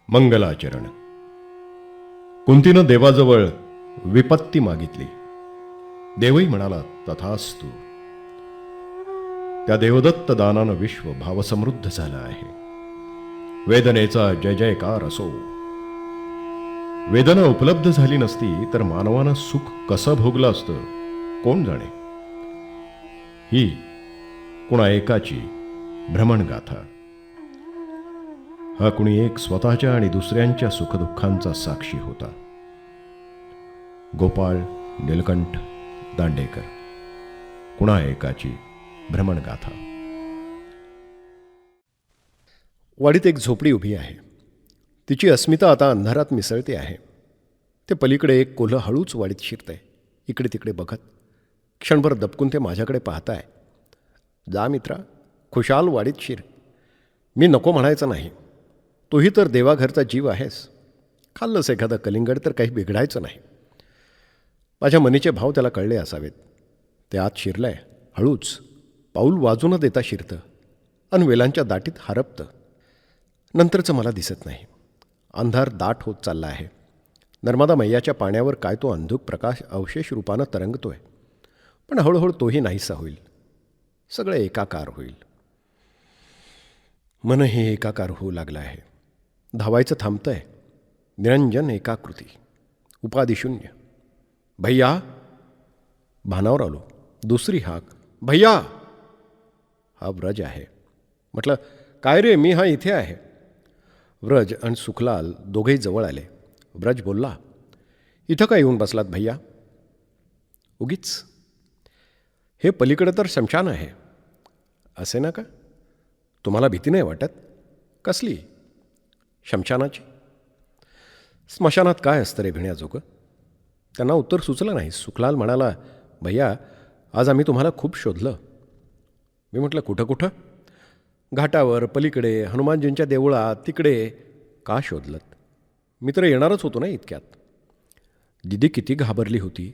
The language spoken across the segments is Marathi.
मंगलाचरण. कुंतीनं देवाजवळ विपत्ती मागितली. देवही म्हणाला तथास्तु. त्या देवदत्त दानानं विश्व भावसमृद्ध झालं आहे. वेदनेचा जय जयकार असो. वेदना उपलब्ध झाली नसती तर मानवानं सुख कसं भोगलं असतं कोण जाणे. ही कुणा एकाची भ्रमणगाथा. हा कुणी एक स्वतःच्या आणि दुसऱ्यांच्या सुखदुःखांचा साक्षी होता. गोपाळ नीलकंठ दांडेकर. कुणा एकाची भ्रमणगाथा. वाडीत एक झोपडी उभी आहे. तिची अस्मिता आता अंधारात मिसळते आहे. ते पलीकडे एक कोल्ह हळूच वाडीत शिरतंय, इकडे तिकडे बघत. क्षणभर दबकून ते माझ्याकडे पाहताय. जा मित्रा, खुशाल वाडीत शिर. मी नको म्हणायचं नाही. तूही तर देवाघरचा जीव आहेस. खाल्लंस एखादं कलिंगड तर काही बिघडायचं नाही. माझ्या मनीचे भाव त्याला कळले असावेत. ते आत शिरलंय. हळूच पाऊल वाजू न देता शिरतं आणि वेलांच्या दाटीत हरपतं. नंतरचं मला दिसत नाही. अंधार दाट होत चालला आहे. नर्मदा मैयाच्या पाण्यावर काय तो अंधुक प्रकाश अवशेष रूपानं तरंगतोय. पण हळूहळू तोही नाहीसा होईल. सगळं एकाकार होईल. मनही एकाकार होऊ लागलं आहे. धावायचं थांबतंय. निरंजन एकाकृती. उपाधिशून्य. भैया. भानावर आलो. दुसरी हाक. भैया. हा व्रज आहे. म्हटलं काय रे, मी हा इथे आहे. व्रज आणि सुखलाल दोघेही जवळ आले. व्रज बोलला, इथं काय येऊन बसलात भैया? उगीच. हे पलीकडे तर शमशान आहे. असे ना का? तुम्हाला भीती नाही वाटत? कसली? शमशानाची. स्मशानात काय असतं रे भिण्याजोगं? त्यांना उत्तर सुचलं नाही. सुखलाल म्हणाला, भैया आज आम्ही तुम्हाला खूप शोधलं. मी म्हटलं कुठं कुठं? घाटावर, पलीकडे, हनुमानजींच्या देवळात, तिकडे. का शोधलत? मी तर येणारच होतो ना इतक्यात. दिदी किती घाबरली होती.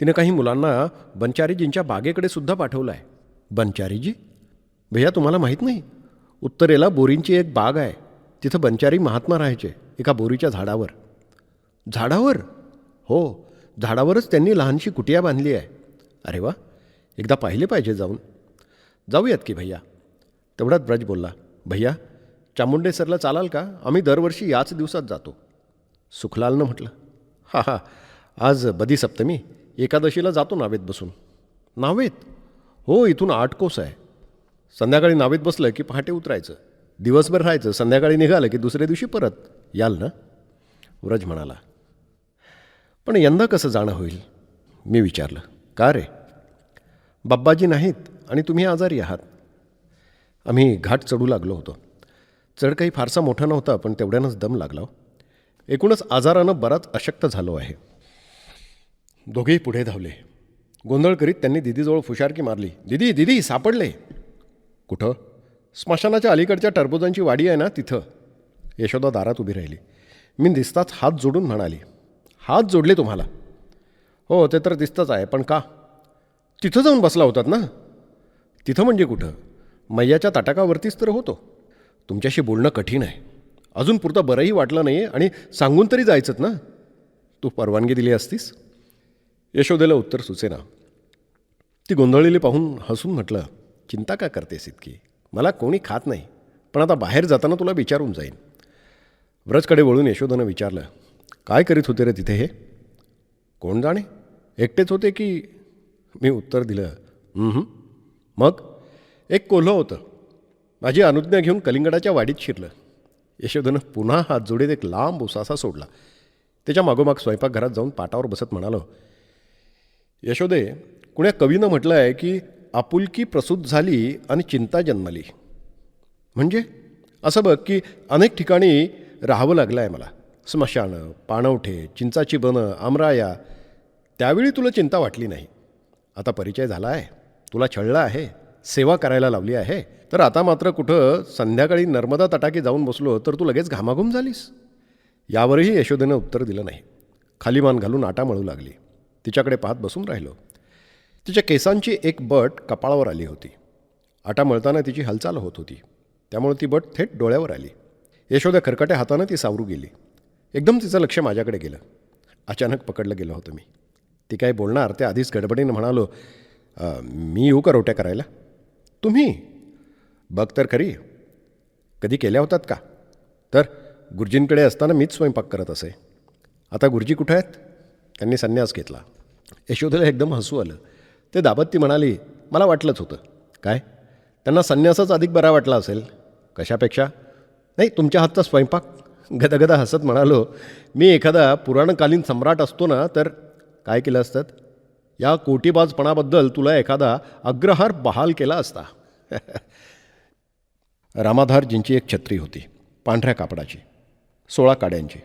तिने काही मुलांना बनचारीजींच्या बागेकडे सुद्धा पाठवलं आहे. बनचारीजी? भैया तुम्हाला माहीत नाही? उत्तरेला बोरींची एक बाग आहे. तिथं बनचारी महात्मा राहायचे एका बोरीच्या झाडावर. झाडावर? हो, झाडावरच त्यांनी लहानशी कुटिया बांधली आहे. अरे वा, एकदा पाहिले पाहिजे जाऊन. जाऊयात की भैया. तेवढ्यात ब्रज बोलला, भैया चामुंडेसरला चालाल का? आम्ही दरवर्षी याच दिवसात जातो. सुखलालनं म्हटलं, हा हा, आज बदी सप्तमी, एकादशीला जातो नावेत बसून. नावेत? हो, इथून 8 कोस आहे. संध्याकाळी नावेत बसलं की पहाटे उतरायचं. दिवसभर राहायचं. संध्याकाळी निघालं की दुसऱ्या दिवशी परत. याल ना? व्रज म्हणाला. पण यंदा कसं जाणं होईल? मी विचारलं. का रे? बाब्बाजी नाहीत आणि तुम्ही आजारी आहात. आम्ही घाट चढू लागलो होतो. चढ काही फारसा मोठा नव्हता, पण तेवढ्यानंच दम लागला. एकूणच आजारानं बराच अशक्त झालो आहे. दोघेही पुढे धावले. गोंधळ करीत त्यांनी दिदीजवळ फुशारकी मारली. दिदी दिदी सापडले. कुठं? स्मशानाच्या अलीकडच्या टरबुजांची वाडी आहे ना, तिथं. यशोदा दारात उभी राहिली. मी दिसताच हात जोडून म्हणाली, हात जोडले तुम्हाला? हो, ते तर दिसतंच आहे, पण का? तिथं जाऊन बसला होतात ना? तिथं म्हणजे कुठं? मैयाच्या ताटाकावरतीच तर होतो. तुमच्याशी बोलणं कठीण आहे. अजून पुरतं बरंही वाटलं नाही आणि सांगून तरी जायचंत ना. तू परवानगी दिली असतीस? यशोदेला उत्तर सुचेना. ती गोंधळलेली पाहून हसून म्हटलं, चिंता का करतेस इतकी? मला कोणी खात नाही, पण आता बाहेर जाताना तुला विचारून जाईन. व्रजकडे वळून यशोदेनं विचारलं, काय करीत होते रे तिथे हे? कोण जाणे, एकटेच होते की? मी उत्तर दिलं, मग एक कोल्ह होतं. माझी अनुज्ञा घेऊन कलिंगडाच्या वाडीत शिरलं. यशोदेनं पुन्हा हात जोडीत एक लांब उसासा सोडला. त्याच्या मागोमाग स्वयंपाकघरात जाऊन पाटावर बसत म्हणालो, यशोदे, कुण्या कवीनं म्हटलं आहे की आपुलकी प्रसूत झाली आणि चिंता जन्मली. म्हणजे असं बघ की अनेक ठिकाणी राहावं लागलं आहे मला. स्मशानं, पाणवठे, चिंचाची बनं, आमराया. त्यावेळी तुला चिंता वाटली नाही. आता परिचय झाला आहे, तुला छळला आहे, सेवा करायला लावली आहे, तर आता मात्र कुठं संध्याकाळी नर्मदा तटाकी जाऊन बसलो तर तू लगेच घामाघूम झालीस. यावरही यशोदेनं उत्तर दिलं नाही. खाली मान घालून आटा मळू लागली. तिच्याकडे पाहत बसून राहिलो. तिच्या केसांची एक बट कपाळावर आली होती. आटा मळताना तिची हालचाल होत होती, त्यामुळे ती बट थेट डोळ्यावर आली. यशोदा खरकट्या हातानं ती सावरू गेली. एकदम तिचं लक्ष माझ्याकडे गेलं. अचानक पकडलं गेलं होतं मी. ती काय बोलणार त्या आधीच गडबडीनं म्हणालो, मी येऊ का रोट्या करायला? तुम्ही? बघ तर खरी, कधी केल्या होतात का? तर गुरुजींकडे असताना मीच स्वयंपाक करत असे. आता गुरुजी कुठे आहेत? त्यांनी संन्यास घेतला. यशोदेला एकदम हसू आलं. ते दाबत ती म्हणाली, मला वाटलंच होतं. काय? त्यांना संन्यासच अधिक बरा वाटला असेल. कशापेक्षा? नाही, तुमच्या हातचा स्वयंपाक. गदागदा हसत म्हणालो, मी एखादा पुराणकालीन सम्राट असतो ना तर काय केलं असतं? या कोटीबाजपणाबद्दल तुला एखादा अग्रहार बहाल केला असता. रामाधारजींची एक छत्री होती, पांढऱ्या कापडाची, 16 काड्यांची.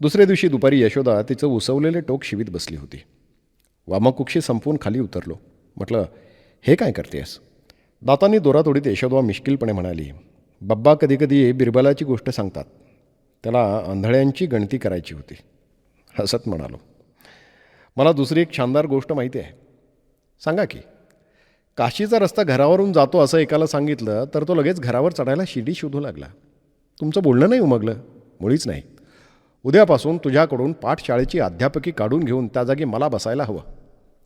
दुसऱ्या दिवशी दुपारी यशोदा तिचं उसवलेले टोक शिवीत बसली होती. वामकुक्षी संपवून खाली उतरलो. म्हटलं, हे काय करतेस? दातांनी दोरातोडीत यशोदा मिश्किलपणे म्हणाली, बब्बा कधीकधी बिरबलाची गोष्ट सांगतात. त्याला आंधळ्यांची गणती करायची होती. हसत म्हणालो, मला दुसरी एक शानदार गोष्ट माहिती आहे. सांगा की. काशीचा रस्ता घरावरून जातो असं एकाला सांगितलं तर तो लगेच घरावर चढायला शिडी शोधू लागला. तुमचं बोलणं नाही उमगलं? मुळीच नाही. उद्यापासून तुझ्याकडून पाठशाळेची अध्यापकी काढून घेऊन त्या जागी मला बसायला हवं.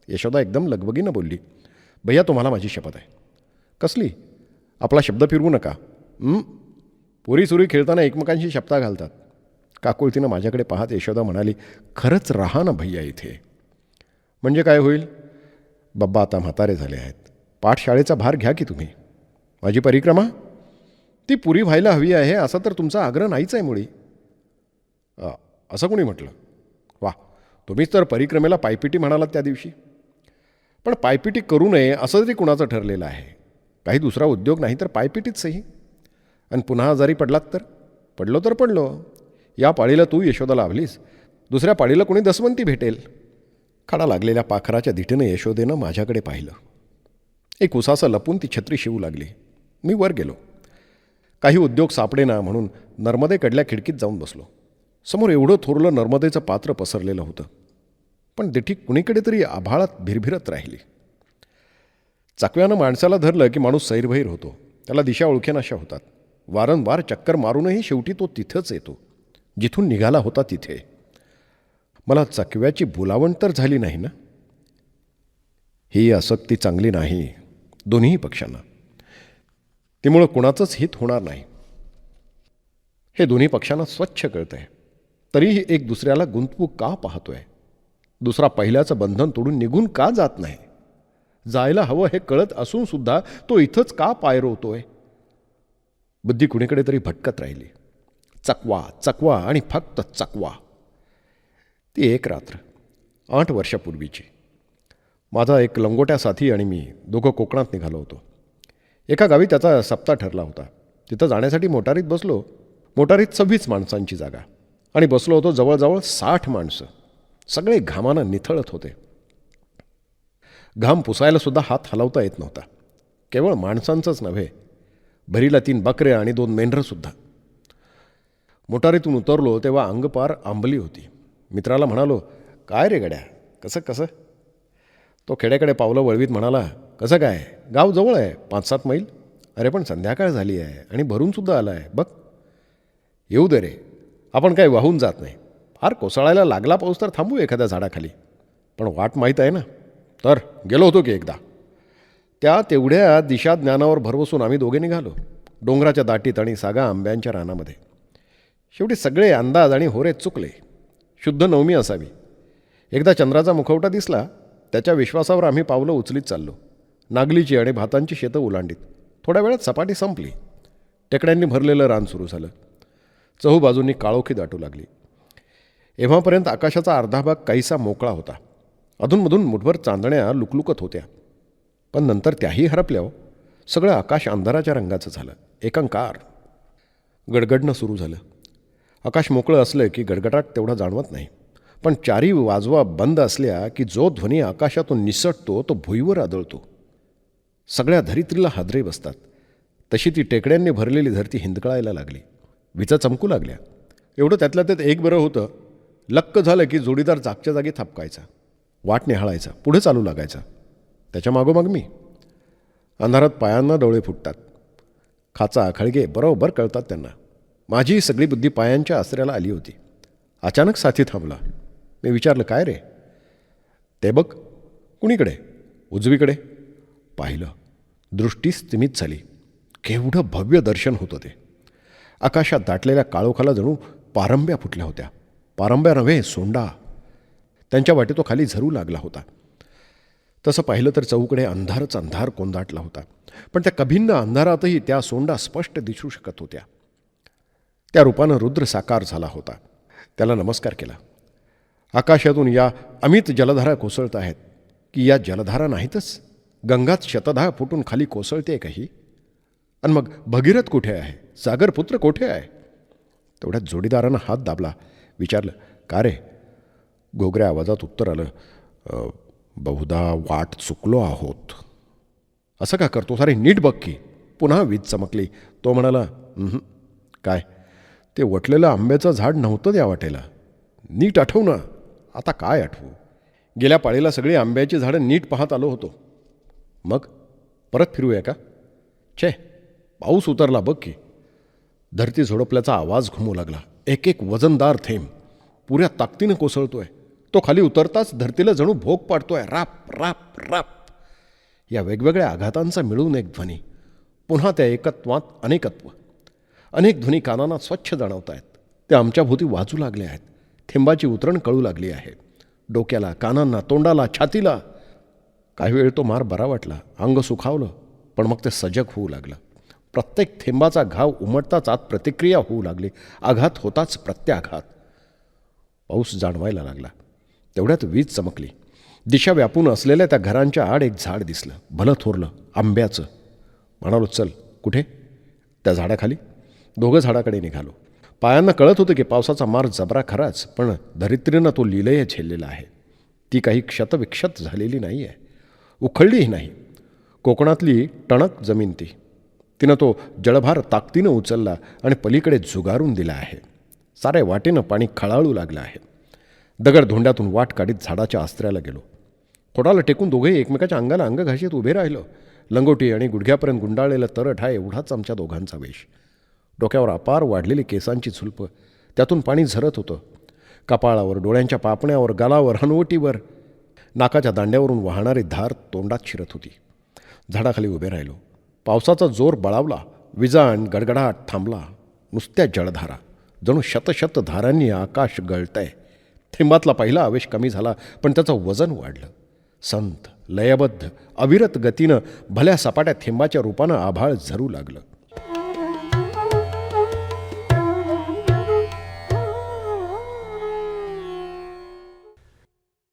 यशोदा एकदम लगबगीनं बोलली, भैया तुम्हाला माझी शपथ आहे. कसली? आपला शब्द फिरवू नका. पोरी सुरी खेळताना एकमेकांशी शपथा घालतात. काकुळतीनं माझ्याकडे पाहत यशोदा म्हणाली, खरंच राहा ना भैया इथे. म्हणजे काय होईल? बब्बा आता म्हातारे झाले आहेत. पाठशाळेचा भार घ्या की तुम्ही. माझी परिक्रमा ती पुरी व्हायला हवी आहे असा तर तुमचा आग्रह नाहीच आहे मुळी. असं कोणी म्हटलं? वा, तुम्हीच तर परिक्रमेला पायपिटी म्हणालात त्या दिवशी. पण पायपिटी करू नये असं तरी कुणाचं ठरलेलं आहे? काही दुसरा उद्योग नाही तर पायपिटीच सही. आणि पुन्हा आजारी पडलात तर? पडलो तर पडलो. या पाळीला तू यशोदा लाभलीस, दुसऱ्या पाळीला कोणी दसवंती भेटेल. खडा लागलेल्या पाखराच्या दिठेनं यशोदेनं माझ्याकडे पाहिलं. एक उसासं लपून ती छत्री शिवू लागली. मी वर गेलो. काही उद्योग सापडेना म्हणून नर्मदेकडल्या खिडकीत जाऊन बसलो. समोर एवढं थोरलं नर्मदेचं पात्र पसरलेलं होतं. पण दिठी कुणीकडे तरी आभाळात भिरभिरत राहिली. चाकव्यानं माणसाला धरलं की माणूस सैरभैर होतो. त्याला दिशा ओळखेनाशा होतात. वारंवार चक्कर मारूनही शेवटी तो तिथंच येतो जिथून निघाला होता तिथे. मला चकव्याची बोलावण तर झाली नाही ना? ही आसक्ती चांगली नाही दोन्ही पक्षांना. त्यामुळं कुणाचंच हित होणार नाही हे दोन्ही पक्षांना स्वच्छ कळतं आहे. तरीही एक दुसऱ्याला गुंतवू का पाहतोय? दुसरा पहिल्याचं बंधन तोडून निघून का जात नाही? जायला हवं हे कळत असूनसुद्धा तो इथंच का पाय रोवतोय? बुद्धी कुणीकडे तरी भटकत राहिली. चकवा चकवा आणि फक्त चकवा. ती एक रात्र 8 वर्षापूर्वीची. माझा एक लंगोट्या साथी आणि मी दोघं कोकणात निघालो होतो. एका गावी त्याचा सप्ताह ठरला होता. तिथं जाण्यासाठी मोटारीत बसलो. मोटारीत 26 माणसांची जागा आणि बसलो होतो जवळजवळ 60 माणसं. सगळे घामानं निथळत होते. घाम पुसायला सुद्धा हात हलवता येत नव्हता. केवळ माणसांचंच नव्हे, भरीला 3 बकरे आणि 2 मेंढरंसुद्धा. मोटारीतून उतरलो तेव्हा अंगपार आंबली होती. मित्राला म्हणालो, काय रे गड्या, कसं कसं? तो खेड्याकडे पावलं वळवीत म्हणाला, कसं काय? गाव जवळ आहे, 5-7 मैल. अरे पण संध्याकाळ झाली आहे आणि भरूनसुद्धा आला आहे बघ. येऊ दे रे, आपण काय वाहून जात नाही. फार कोसळायला लागला पाऊस तर थांबू एखाद्या झाडाखाली. पण वाट माहीत आहे ना? तर गेलो होतो की एकदा. त्या तेवढ्या दिशा ज्ञानावर भरवसून आम्ही दोघे निघालो. डोंगराच्या दाटीत आणि सागा आंब्यांच्या रानामध्ये. शेवटी सगळे अंदाज आणि होरे चुकले. शुद्ध नवमी असावी. एकदा चंद्राचा मुखवटा दिसला. त्याच्या विश्वासावर आम्ही पावलं उचलीत चाललो. नागलीची आणि भातांची शेतं ओलांडीत. थोड्या वेळात सपाटी संपली. टेकड्यांनी भरलेलं रान सुरू झालं. चहूबाजूंनी काळोखी दाटू लागली. एव्हापर्यंत आकाशाचा अर्धा भाग काहीसा मोकळा होता. अधूनमधून मुठभर चांदण्या लुकलुकत होत्या. पण नंतर त्याही हरपल्यावर सगळं आकाश अंधाराच्या रंगाचं झालं. एकांकार. गडगडणं सुरू झालं. आकाश मोकळं असलं की गडगडाट तेवढा जाणवत नाही. पण चारी वाजवा बंद असल्या की जो ध्वनी आकाशातून निसटतो तो भुईवर आदळतो. सगळ्या धरित्रीला हादरे बसतात. तशी ती टेकड्यांनी भरलेली धरती हिंदकळायला लागली. विजा चमकू लागल्या. एवढं त्यातल्या त्यात एक बरं होतं. लक्क झालं की जोडीदार जागच्या जागी थापकायचा. वाट निहाळायचा. पुढे चालू लागायचा. त्याच्या मागोमाग मी. अंधारात पायांना डोळे फुटतात. खाचा खळगे बरोबर कळतात त्यांना. माझी सगळी बुद्धी पायांच्या आसऱ्याला आली होती. अचानक साथी थांबला. मी विचारलं, काय रे? ते बघ. कुणीकडे? उजवीकडे. पाहिलं. दृष्टी स्तिमित झाली. केवढं भव्य दर्शन होतं ते. आकाशात दाटलेल्या काळोखाला जणू पारंब्या फुटल्या होत्या. पारंब्या नव्हे, सोंडा. त्यांच्या वाटे तो खाली झरू लागला होता. तसं पाहिलं तर चहूकडे अंधारच अंधार कोंदाटला होता. पण त्या कभिन्न अंधारातही त्या सोंडा स्पष्ट दिसू शकत होत्या. त्या रूपानं रुद्र साकार झाला होता. त्याला नमस्कार केला. आकाशातून या अमित जलधारा कोसळत आहेत की या जलधारा नाहीतच, गंगात शतधा फुटून खाली कोसळते काही. आणि मग भगीरथ कुठे आहे? सागरपुत्र कुठे आहे? तेवढ्यात जोडीदारानं हात दाबला. विचारलं, का रे? घोगऱ्या आवाजात उत्तर आलं, बहुधा वाट चुकलो आहोत. असं का करतो? सारे नीट बघ की. पुन्हा वीज चमकली. तो म्हणाला, काय? ते वटलेलं आंब्याचं झाड नव्हतं त्या वाटेला. नीट आठव ना. आता काय आठवू? गेल्या पाळीला सगळी आंब्याची झाडं नीट पाहत आलो होतो. मग परत फिरूया का? छे, पाऊस उतरला बघ की. धरती झोडपल्याचा आवाज घुमू लागला. एक एक वजनदार थेंब पुऱ्या ताकदीनं कोसळतोय. तो खाली उतरताच धरतीला जणू भोग पाडतोय. राप राप राप. या वेगवेगळ्या आघातांचा मिळून एक ध्वनी. पुन्हा त्या एकत्वात अनेकत्व. अनेक ध्वनी कानांना स्वच्छ जाणवत आहेत. ते आमच्या भोवती वाजू लागले आहेत. थेंबाची उतरण कळू लागली आहे. डोक्याला, कानांना, तोंडाला, छातीला. काही वेळ तो मार बरा वाटला. अंग सुखावलं. पण मग ते सजग होऊ लागलं. प्रत्येक थेंबाचा घाव उमटताच आत प्रतिक्रिया होऊ लागली. आघात होताच प्रत्याघात. पाऊस जाणवायला लागला. तेवढ्यात वीज चमकली. दिशा व्यापून असलेल्या त्या घरांच्या आड एक झाड दिसलं. भलं थोरलं, आंब्याचं. म्हणालो, चल. कुठे? त्या झाडाखाली. दोघं झाडाकडे निघालो. पायांना कळत होतं की पावसाचा मार जबरा खराच, पण धरित्रीनं तो लिलय झेललेला आहे. ती काही क्षतविक्षत झालेली नाही आहे. उखळलीही नाही. कोकणातली टणक जमीन ती. तिनं तो जळभार ताकदीनं उचलला आणि पलीकडे झुगारून दिला आहे. साऱ्या वाटेनं पाणी खळाळू लागलं आहे. दगडधोंड्यातून वाट काढीत झाडाच्या आस्त्र्याला गेलो. खोडाला टेकून दोघेही एकमेकाच्या अंगाला अंग घाशीत उभे राहिलो. लंगोटी आणि गुडघ्यापर्यंत गुंडाळलेलं तरट हा एवढाच आमच्या दोघांचा वेश. डोक्यावर अपार वाढलेली केसांची झुलपं. त्यातून पाणी झरत होतं. कपाळावर, डोळ्यांच्या पापण्यावर, गालावर, हनवटीवर. नाकाच्या दांड्यावरून वाहणारी धार तोंडात शिरत होती. झाडाखाली उभे राहिलो. पावसाचा जोर बळावला. विजा आणि गडगडाट थांबला. नुसत्या जळधारा. जणू शतशत धारांनी आकाश गळतंय. थेंबातला पहिला आवेश कमी झाला, पण त्याचं वजन वाढलं. संत, लयबद्ध, अविरत गतीनं भल्या सपाट्या थेंबाच्या रूपानं आभाळ झरू लागलं.